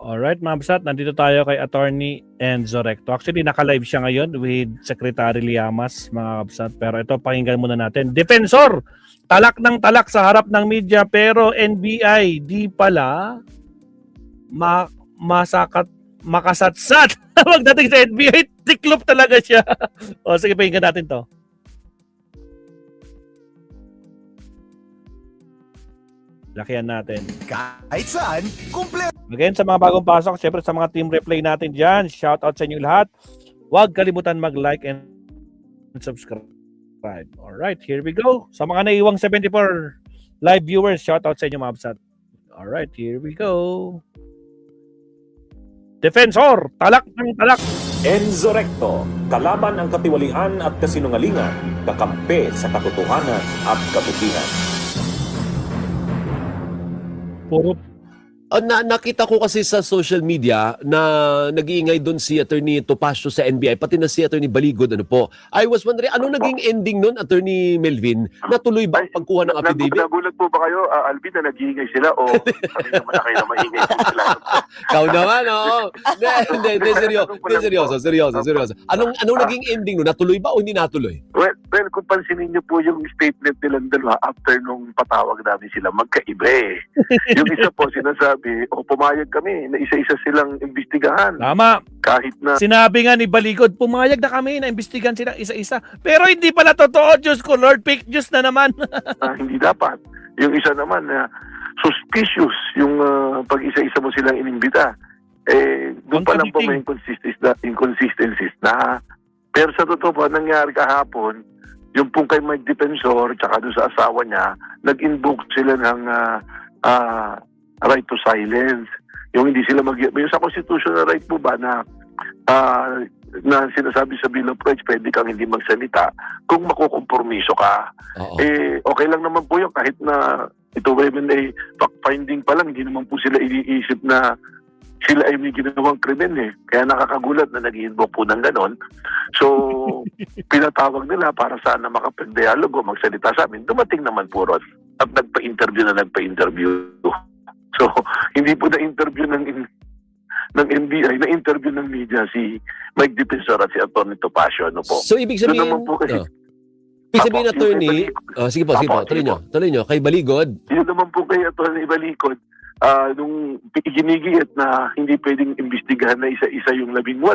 Alright, mga Absat, nandito tayo kay Attorney Enzo Recto. Actually, naka-live siya ngayon with Secretary Liamas, mga Absat. Pero ito, pakinggan muna natin. Defensor, talak ng talak sa harap ng media, pero NBI, di pala makasatsat. Magdating sa NBI, tiklop talaga siya. O, sige, pakinggan natin to. Lakihan natin. Kahit saan, kumpleto. Again, sa mga bagong pasok, syempre sa mga team replay natin dyan, shout out sa inyo lahat. Huwag kalimutan mag-like and subscribe. Alright, here we go. Sa mga naiwang 74 live viewers, shout out sa inyo, mga Absat. Alright, here we go. Defensor, talak ng talak. Enzo Recto, kalaban ang katiwalian at kasinungalingan, kakampi sa katotohanan at kabutihan. Puro Nakita ko kasi sa social media na nag-iingay doon si Attorney Topacio sa NBI, pati na si Attorney Baligod. Ano po? I was wondering, anong naging ending nun, Attorney Melvin? Natuloy ba ang pagkuha ng affidavit? Nagulat po ba kayo, Alvin, na nag-iingay sila o kami naman na kayo na maingay po sila? Ikaw naman, oo. Hindi, seryoso. Anong naging ending nun? Natuloy ba o hindi natuloy? Well, kung pansinin niyo po yung statement nilang dalawa after nung patawag namin sila, magkaiba eh. Yung isa po sinasabi, pumayag kami na isa-isa silang imbestigahan. Tama. Kahit na Sinabi nga ni Baligod, pumayag na kami na imbestigan silang isa-isa. Pero hindi pala totoo, Diyos ko, Lord, fake news na naman. hindi dapat. Yung isa naman na suspicious yung pag isa-isa mo silang inimbita. Doon pa lang po may inconsistencies na. Pero sa totoo po, nangyari kahapon, yung pong kay Mike Defensor tsaka doon sa asawa niya, nag-invoke sila ng right to silence. Yung hindi sila yung sa constitutional right po ba na sinasabi sa Bill of Rights, pwede kang hindi magsalita kung makukompromiso ka. Oo. Okay lang naman po yun kahit na ito women fact-finding pa lang, hindi naman po sila iniisip na sila ay may ginawang krimen eh. Kaya nakakagulat na nag-i-invoke po ng ganon. So, pinatawag nila para sana makapag-dialogue o magsalita sa amin. Dumating naman po ron at nagpa-interview. So, hindi po na-interview ng NBI, na-interview ng media si Mike Defensor at si Atty. Topacio. Ano po? So, ibig sabihin, ibig sabihin, Attorney, sige po, tuloy nyo, kay Baligod. Yun naman po kay Atty. Baligod, nung ginigit na hindi pwedeng imbestigahan na isa-isa yung 18,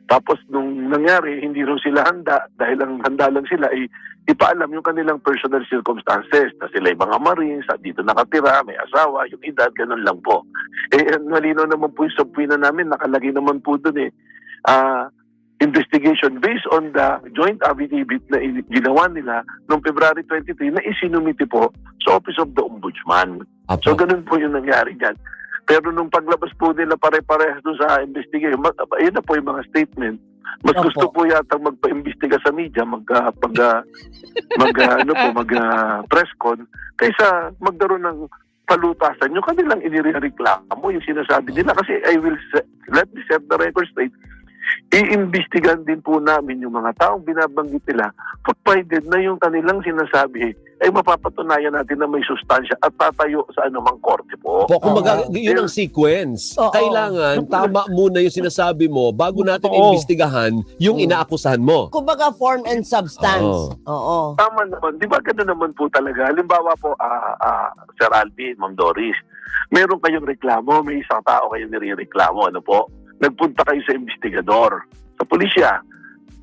tapos nung nangyari, hindi raw sila handa dahil ang handa lang sila ay ipaalam yung kanilang personal circumstances na sila ay mga Marines, dito nakatira, may asawa, yung edad, ganun lang po. Malinaw naman po yung subpoena namin, nakalagay naman po dun investigation based on the joint affidavit na ginawa nila noong February 23 na isinumiti po sa Office of the Ombudsman. Apo. So ganun po yung nangyari dyan. Pero nung paglabas po nila pare-parehas doon sa investigation, ayun na po yung mga statement. Mas gusto po yata magpa-imbestiga sa media, press con, kaysa magkaroon ng palutasan yung kanilang inireklamo, yung sinasabi nila. Kasi let me set the record straight, iimbestigan din po namin yung mga taong binabanggit nila provided na yung kanilang sinasabi ay mapapatunayan natin na may sustansya at tatayo sa anumang korte po. Kumbaga, yun ang sequence. Kailangan, tama muna yung sinasabi mo bago natin imbestigahan yung inaakusahan mo. Kumbaga form and substance. Oo. Tama naman. Di ba gano'n naman po talaga? Halimbawa po, Sir Alvin, Ma'am Doris, meron kayong reklamo, may isang tao kayong nirereklamo, ano po? Nagpunta kayo sa investigador, sa pulisya.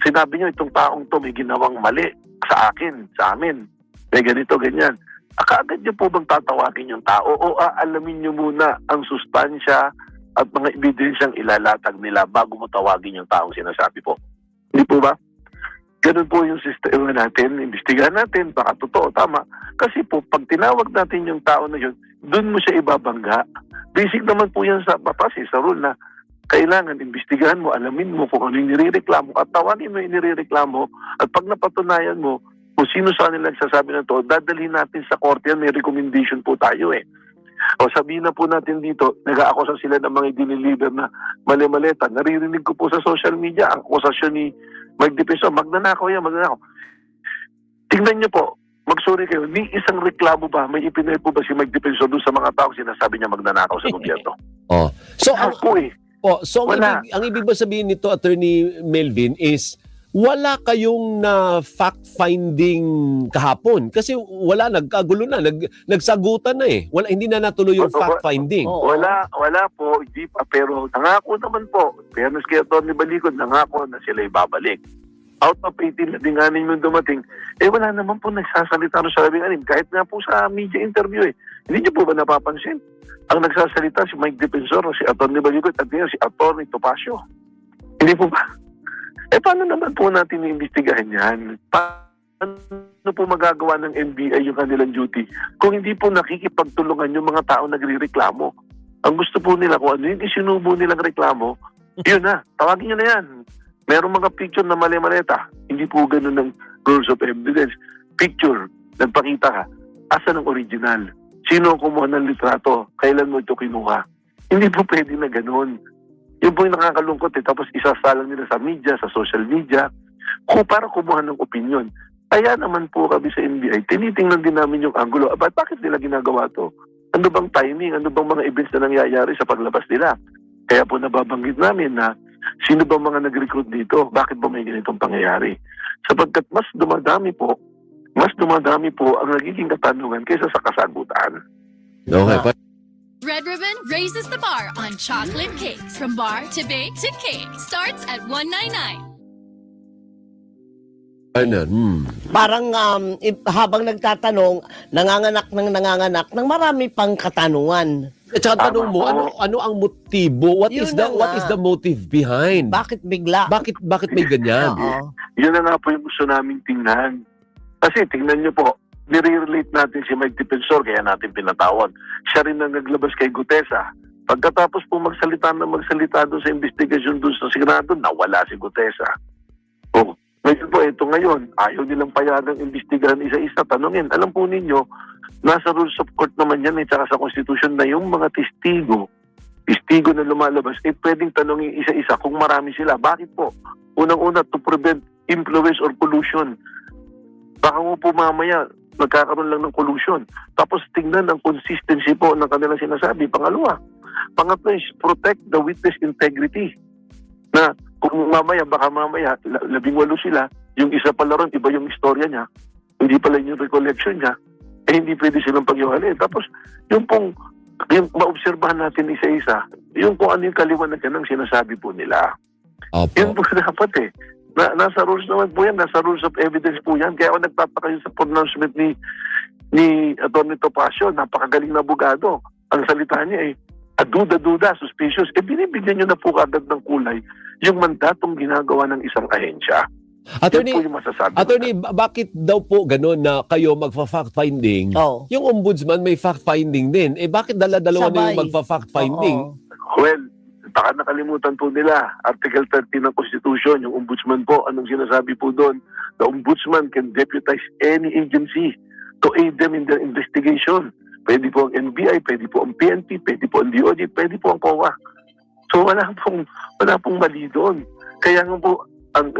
Sinabi nyo, itong taong to may ginawang mali sa amin. May ganito, ganyan. Kaagad nyo po bang tatawagin yung tao o aalamin nyo muna ang sustansya at mga ebidensyang ilalatag nila bago mo tawagin yung taong sinasabi po? Hindi po ba? Ganun po yung sistema natin, imbestigahan natin, baka totoo, tama. Kasi po, pag tinawag natin yung tao na yun, dun mo siya ibabangga. Basic naman po yan sa batas, sa rule na kailangan imbestigahan mo, alamin mo kung ano yung nirereklamo at tawagin mo yung nirereklamo at pag napatunayan mo kung sino sa nila nagsasabi ng to, dadalhin natin sa korte yan, may recommendation po tayo O sabihin na po natin dito, nag-aakusa sila ng mga diniliver na mali-maleta. Naririnig ko po sa social media, ang akusasyon ni Mike Defensor, magnanakaw yan, magnanakaw. Tingnan nyo po, Mag-sorry kayo, ni isang reklamo ba, may ipinay po ba si Mike Defensor doon sa mga tao sinasabi niya magnanakaw sa gobyerno? Oh. So ang Ako eh. Wala. ang ibig ba sabihin nito, Attorney Melvin, is wala kayong na fact-finding kahapon kasi wala, nagkagulo na, nagsagutan na eh. Wala, hindi na natuloy yung fact-finding. Oo. Wala po, hindi pa, pero nangako naman po. Fairness kay Atty. Balicod, nangako na sila ibabalik. Out of 18, 16 yung dumating, wala naman po nagsasalita sa 16. Kahit nga po sa media interview Hindi niyo po ba napapansin? Ang nagsasalita si Mike Defensor, si Atty. Balicod, at si Atty. Topacio. Hindi po ba? Paano naman po natin iimbestigahan yan? Paano po magagawa ng NBI yung kanilang duty kung hindi po nakikipagtulungan yung mga tao nagre-reklamo? Ang gusto po nila, kung ano yung isinubo nilang reklamo, yun na, tawagin nyo na yan. Merong mga picture na mali-maleta. Hindi po ganun ng rules of evidence. Picture, nagpakita ka, asan ang original? Sino ang kumuha ng litrato? Kailan mo ito kinuha? Hindi po pwede na ganun. Yun po yung nakakalungkot Tapos isasalang nila sa media, sa social media, para kumuha ng opinion. Kaya naman po kami sa NBI, tinitingnan din namin yung angulo. Bakit nila ginagawa to? Ano bang timing? Ano bang mga events na nangyayari sa paglabas nila? Kaya po nababanggit namin na sino ba mga nag-recruit dito? Bakit ba may ganitong pangyayari? Sapagkat mas dumadami po ang nagiging katanungan kaysa sa kasagutan. Okay. Red Ribbon raises the bar on chocolate cakes. From bar to bake to cake. Starts at $1.99. Parang habang nagtatanong, nanganganak ng marami pang katanungan. At saka tanong mo, ano ang motibo? What Yun is na nga. the motive behind? Bakit bigla? Bakit may ganyan? Oo. Yun na nga po yung gusto namin tingnan. Kasi tingnan niyo po, nire-relate natin si Mike Defensor, kaya natin pinatawag. Siya rin ang naglabas kay Gutesa. Pagkatapos po magsalita doon sa investigasyon doon sa Senado, nawala si Gutesa. Ngayon po, ito ngayon, ayaw nilang payagang imbestigahan isa-isa. Tanungin, alam po ninyo, nasa rules of court naman yan, tsaka sa Constitution na yung mga testigo na lumalabas, pwedeng tanungin isa-isa kung marami sila. Bakit po? Unang-una, to prevent influence or collusion. Baka mo po mamaya, magkakaroon lang ng collusion. Tapos tingnan ang consistency po ng kanilang sinasabi. Pangatlo is protect the witness integrity. Na kung baka mamaya, 18 sila, yung isa pala ron, iba yung istorya niya, hindi pala yung recollection niya, hindi pwede silang paghiwalay. Tapos, yung maobserbahan natin isa-isa, yung kung ano yung kaliwanagan ng sinasabi po nila. Opo. Yun po dapat nasa rules naman po yan, nasa rules of evidence po yan. Kaya ako nagtataka yun sa pronouncement ni Atty. Topacio, napakagaling na abogado. Ang salita niya duda, suspicious. Binibigyan nyo na po agad ng kulay yung mandatong ginagawa ng isang ahensya. Attorney, Yun po yung masasabi. Attorney, bakit daw po ganun na kayo magfa-fact-finding? Oh. Yung ombudsman may fact-finding din. Bakit dala-dalawa na yung Sabay. magfa-fact-finding? Oo. Well, baka nakalimutan po nila, Article 13 ng Constitution, yung ombudsman po, anong sinasabi po doon? The ombudsman can deputize any agency to aid them in their investigation. Pwede po ang NBI, pwede po ang PNP, pwede po ang DOJ, pwede po ang COA. So wala pong mali doon. Kaya nga po, ang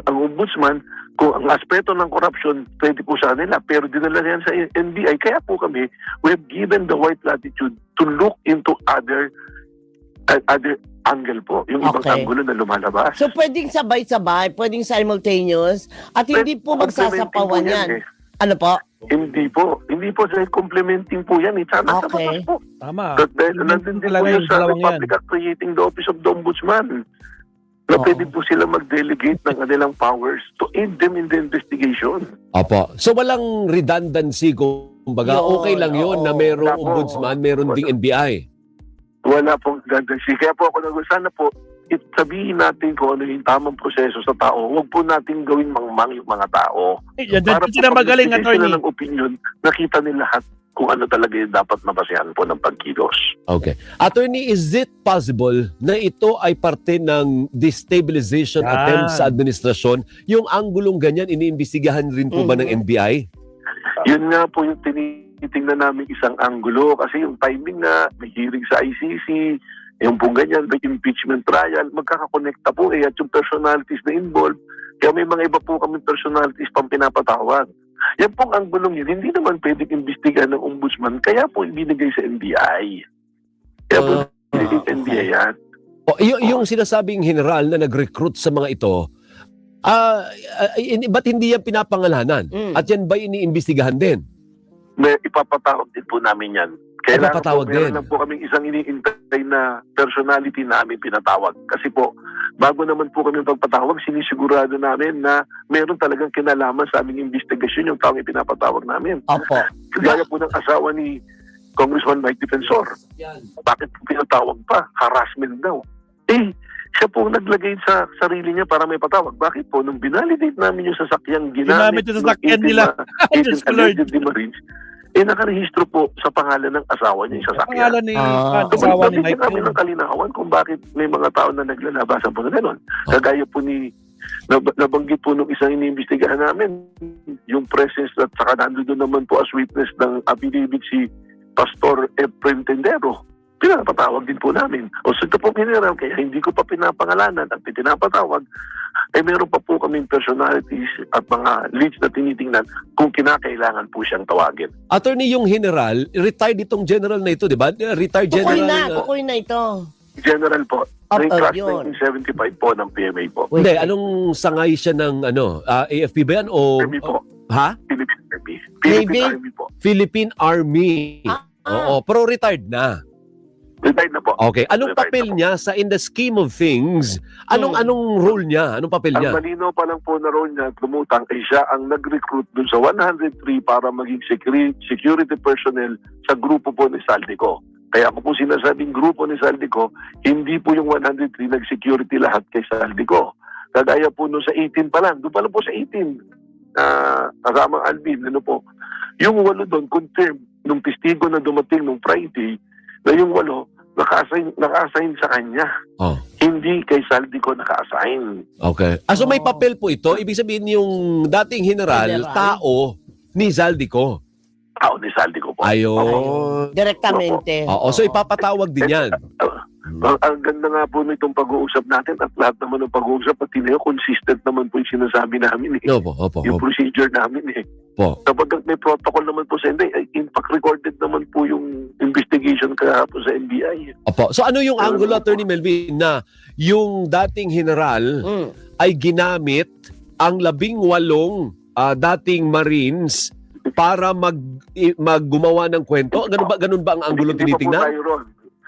ombudsman, kung ang aspeto ng corruption, pwede po sa nila, pero dinala yan sa NBI. Kaya po kami, we have given the white latitude to look into other angle po, yung ibang Okay. angulo na lumalabas. So pwedeng sabay-sabay, pwedeng simultaneous, at hindi po magsasapawan yan. Ano po? Hindi po dahil complementing po yan. Tsaka nasa Okay. batas po. Tama. Dahil nandun din po Talaga yun yung sa dalawang yan. Republic Act creating the Office of the Ombudsman. Na Oo. pwede po sila mag-delegate ng kanilang powers to aid them in the investigation. Opo. So walang redundancy kumbaga. Yun, Okay lang yun oo. na merong Wala po. ombudsman, meron ding NBI. Wala pong redundancy. Kaya po ako sana po, sabihin natin kung ano yung tamang proseso sa tao. Huwag po natin gawin mangmang yung mga tao. Yan sila magaling, pag attorney. sila ng opinion, nakita nila lahat kung ano talaga yung dapat nabasehan po ng pagkilos. Okay. Attorney, is it possible na ito ay parte ng destabilization Yan. attempt sa administrasyon? Yung anggulong ganyan, iniimbestigahan rin po ba ng NBI? Yun nga po yung tinitingnan namin isang anggulo kasi yung timing na may hearing sa ICC, yung pong ganyan, may impeachment trial, magkakakonekta po at yung personalities na involved. Kaya may mga iba po kami personalities pang pinapatawag. Yan pong anggulong yun, hindi naman pwedeng imbestigahan ng ombudsman, kaya po ibinigay sa NBI. Kaya po ibinigay sa NBI yan. Yung sinasabing general na nag-recruit sa mga ito, ba't hindi yan pinapangalanan? At yan ba iniimbestigahan din? May ipapatawag din po namin yan. Kailangan Ipapatawag po, meron din. lang po kaming isang iniintay na personality na aming pinatawag. Kasi po, bago naman po kami pagpatawag, sinisigurado namin na meron talagang kinalaman sa aming investigasyon yung taong ipinapatawag namin. Opo. Gaya po ng asawa ni Congressman Mike Defensor. Bakit po pinatawag pa? Harassment daw. Siya po naglagay sa sarili niya para may patawag. Bakit po? Nung binalidate namin yung sasakyang ginamit Yung sasakyan nila. Diyos ko, Lord. allegedly Marines, nakarehistro po sa pangalan ng asawa niya yung sasakyan. Pangalan ni asawa ni Bigyan Mike. namin ng kalinawan kung bakit may mga tao na naglalabasan po na gano'n. Kagaya po ni nabanggit po nung isang iniimbestigahan namin, yung presence at saka nandun naman po as witness ng affidavit si Pastor Efren Tendero. Pinapatawag din po namin. O so ito po general, kaya hindi ko pa pinapangalanan at pinapatawag, meron pa po kaming personalities at mga leads na tinitingnan kung kinakailangan po siyang tawagin. Attorney, yung general, retired itong general na ito, di ba? Retired general. Kukoy na ito. General po, Up, class yun. 1975 po ng PMA po. Hindi, anong sangay siya ng AFP ba yan? O, Army po. ha? Philippine Army. Navy? Philippine Army po. Philippine Army. Oo, pero retired na. Retired na po. Okay, anong Retired papel na po. niya sa in the scheme of things? Anong role niya? Anong papel Ang niya? malinaw pa lang po na role niya at lumutang ay siya ang nag-recruit dun sa 103 para maging security personnel sa grupo po ni Saldico. Kaya ako po sinasabing grupo ni Saldico, hindi po yung 103 nag-security lahat kay Saldico. Kagaya po no sa 18 pa lang, doon pa lang po sa 18, kasamang Alvin, ano po, yung 8 doon, confirm, nung testigo na dumating nung Friday, na yung 8, naka-assign sa kanya. Oh. Hindi kay Saldico naka-assign. Okay. So may papel po ito. Ibig sabihin yung dating general, tao ni Zaldico. Tao ni Saldico po. Ayun. Direktamente. Oo, so ipapatawag din yan. Ang ganda nga po nitong pag-uusap natin at lahat naman ng pag-uusap at tinayo, consistent naman po yung sinasabi namin eh. Opo. Yung procedure namin eh. Po. Kapag may protocol naman po sa NBI, in fact recorded naman po yung investigation kahapon sa NBI. Opo. So ano yung angulo, Attorney Melvin, na yung dating general ay ginamit ang 18 dating Marines para maggumawa ng kwento? Ganun ba ang angulo Hindi pa po tinitingnan? tayo ron.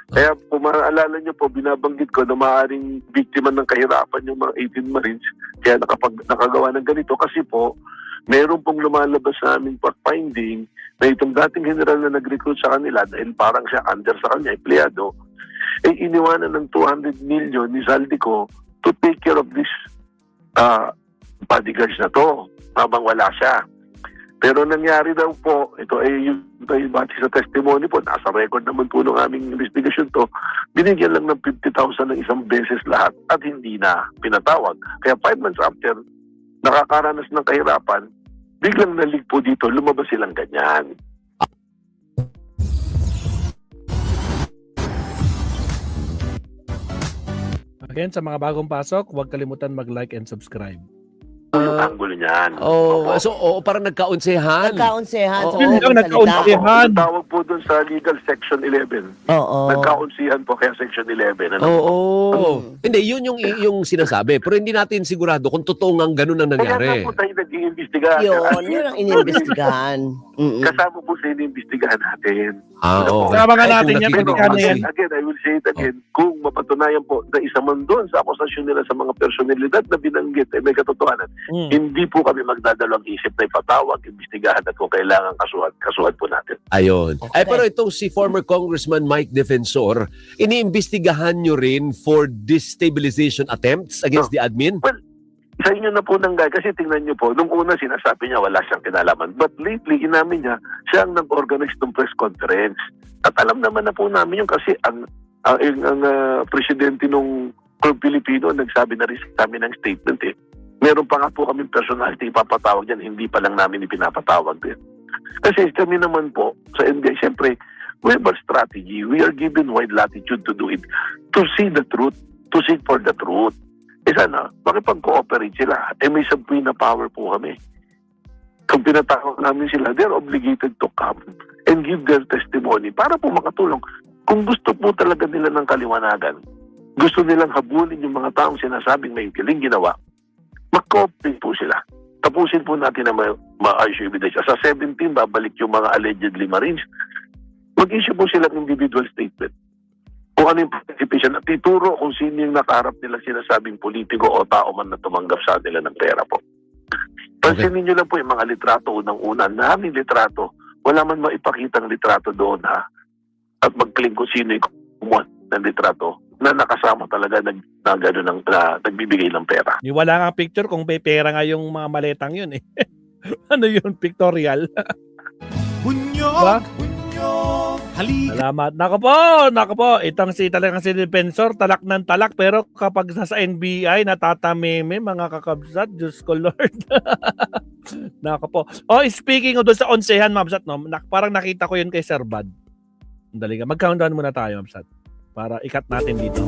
Kaya kung maalala niyo po, binabanggit ko na maaaring biktima ng kahirapan yung mga 18 Marines kaya nakagawa ng ganito kasi po meron pong lumalabas sa aming fact-finding na itong dating general na nag-recruit sa kanila dahil parang siya under sa kanya, empleyado, iniwanan ng 200 million ni Saldico to take care of this bodyguards na to habang wala siya. Pero nangyari daw po, ito ay yung bati sa testimony po, nasa record naman po ng aming investigasyon to, binigyan lang ng 50,000 ng isang beses lahat at hindi na pinatawag. Kaya 5 months after, nakakaranas ng kahirapan, biglang nalig po dito, lumabas silang ganyan. Again, sa mga bagong pasok, huwag kalimutan mag-like and subscribe. Yung angulo niyan. So parang nagkaunsehan. Nagkaunsehan. Oo. sa Yun lang, salita. nagkaunsehan. Tawag po dun sa legal section 11. Oo. Nagkaunsihan po kaya section 11. Ano? Oo. Hindi, yun yung sinasabi. Pero hindi natin sigurado kung totoo nga ganun ang Kaya nangyari. nga po tayo nag-iimbestigahan. Yun ang inimbestigahan. Kasama po sa iniimbestigahan natin. Oo. Kasama nga natin Kung yan, nakikinig pinagkano kasi. yan. Again, I will say it again. Kung mapatunayan po na isa man doon sa akusasyon nila sa mga personalidad na binanggit ay may katotohanan, hindi po kami magdadalawang isip na ipatawag, imbestigahan at kung kailangan kasuhan po natin. Ayun. Okay. Ay, pero itong si former Congressman Mike Defensor, iniimbestigahan nyo rin for destabilization attempts against the admin? Sa inyo na po nang kasi tingnan niyo po, nung una sinasabi niya wala siyang kinalaman. But lately, inamin niya, siya ang nag-organize ng press conference. At alam naman na po namin yun kasi ang presidente nung Club Pilipino nagsabi na rin sa amin ng statement eh. Meron pa nga po kaming personality ipapatawag dyan, hindi pa lang namin ipinapatawag din. Kasi kami naman po sa NBI, siyempre, we have a strategy. We are given wide latitude to do it, to see the truth, to seek for the truth. Sana, makipag-cooperate sila. May subpoena power po kami. Kung pinatawag namin sila, they're obligated to come and give their testimony para po makatulong. Kung gusto po talaga nila ng kaliwanagan, gusto nilang habulin yung mga taong sinasabing may kiling ginawa, mag-cooperate po sila. Tapusin po natin na ma-issue ebidensya. Sa 17, babalik yung mga allegedly Marines. Mag-issue po sila ng individual statement. Kung ano yung participation at ituro kung sino yung nakaharap nila sinasabing politiko o tao man na tumanggap sa nila ng pera po. Pansinin nyo lang po yung mga litrato unang-una. Naming litrato. Wala man maipakitang litrato doon ha. At mag-claim kung sino yung kumuha ng litrato na nakasama talaga nagbibigay ng pera. Ni wala nga picture kung may pera nga yung mga maletang yun eh. Ano yun? Pictorial? Diba? Salamat. Nako po. Itong talagang si defensor, talak ng talak. Pero kapag nasa NBI, natatameme, mga kakabsat. Diyos ko Lord. Nako po. Oh, speaking of doon sa onsehan, Mabsat, no? Parang nakita ko yun kay Sir Bad. Dali ka. Mag-countdown muna tayo, Mabsat. Para ikat natin dito.